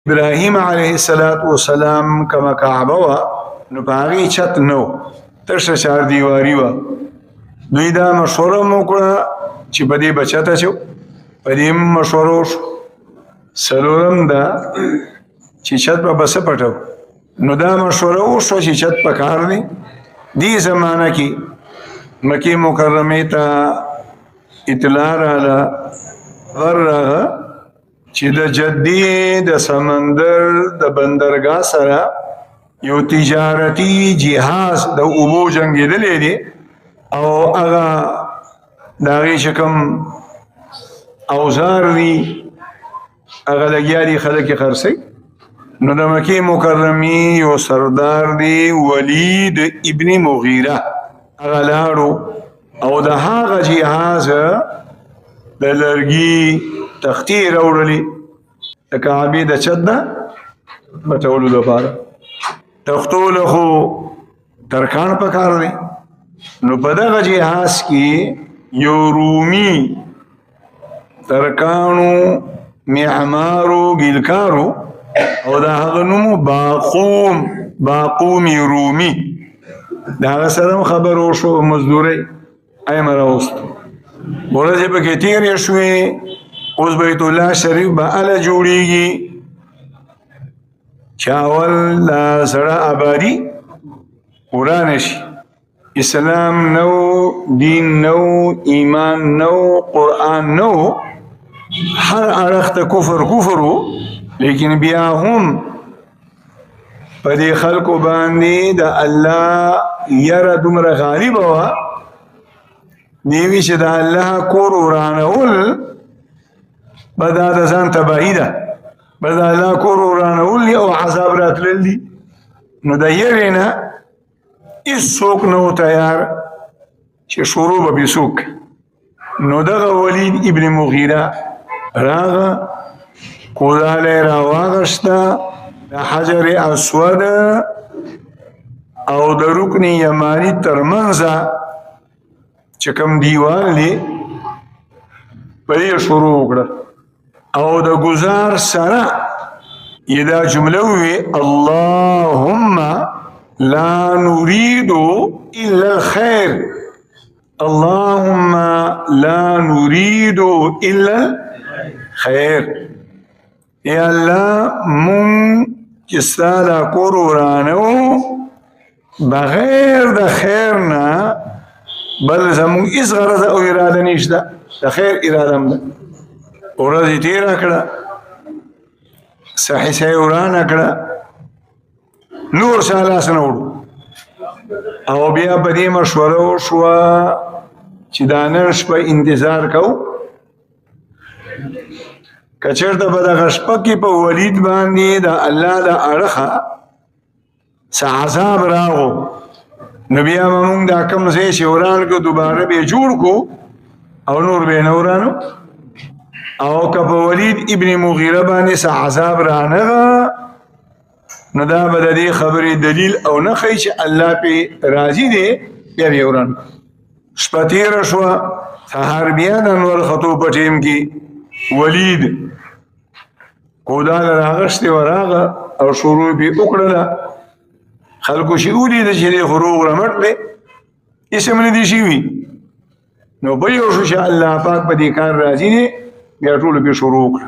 ابراهیم علیه السلام کما کعبه وا نو په هغې چت نو تشه چاردیواري وه. دوی دا مشوره مو وکړه چې په دې به چت اچو، په دې مشوره وشو. څلورم دا چې چت به به څه پټو، نو دا مشوره وشوه چې چت پکار دی. دې زمانه کې مکې مکرمې ته اطلاع راغله، غر راغه چې د جدې د سمندر د بندرګاه سره یو تجارتي جهاز د اوبو جنګېدلی دی او هغه د هغې چې کوم اوزار دي هغه لګیا دي خلک یې خرڅوي. نو د مکې مکرمې یو سردار دی ولید ابن مغیره، هغه لاړو او د هغه جهاز د لرګي تختې راوړلې د کعبې د چت نه پټولو لپاره. تختو له خو ترکاڼ پکار دی، نو په دغه جهاز کې یو رومي ترکاڼو معمارو ګیلکارو او د هغه نومو باقومي رومي، د هغه سره خبر وشو مزدورۍ ایم راوستو. ورځې پکې تېرې شوې، اوس بیت الله شریف به هله جوړېږي چې اول دا سړه آبادي ورانه شي. اسلام نو، دین نو، ایمان نو، قرآن نو، هر اړخ ته کفر و، لیکن بیا هم په دې خلکو باندې د الله یره دومره غالبه وه نیوي چې د الله کور ورانول به دا د ځان تباهي ده، به د الله کور ورانول دي او عذاب راتلل دي. نو د یوې نه هېڅوک نه و تیار چې شروع به پرې څوک. نو دغه ولید ابن مغیره راغه، کوزاله یې راواغشته، د حجر اسود او د رکن یماني ترمنځه چې کوم دیوال دی په دې شروع وکړه او د ګزار سره یې دا جمله ووې: اللهم لا نريد الا الخير، اللهم لا نريد الا الخير. یا الله مونږ چې ستا دا کور ورانو بغیر د خیر نه بل زمونږ هېڅ غرض او اراده نشته، د خیر اراده هم ده. ورځ یې تېره کړه، صحیح یې ورانه کړه، نور چا لاس نه وړو. او بیا په دې مشوره وشوه چې دا نن شپه انتظار کوو، که چېرته به دغه شپه کې په ولید باندې د الله د اړخه څه عذاب راغو، نو بیا به مونږ دا کوم ځای چې وران کړو دوباره به یې جوړ کړو او نور به یې نه ورانو. او که په ولید ابن مغیره باندې څه عذاب رانغه، نو دا به د دې خبرې دلیل او نه ښیي چې الله پې راضي دی، بیا به یې وران کړو. شپه تېره شوه، سهار بیا د انور خطو په ټیم کې ولید کوداله راغشتې وراغه او شروع پې وکړله. خلکو چې ولیده چې دی خو روغ رمټ دی، هېڅ هم نه دي شوي. نو په یو شو چې الله پاک په دې کار راضي دی، بیا ټولو پې شروع وکړه.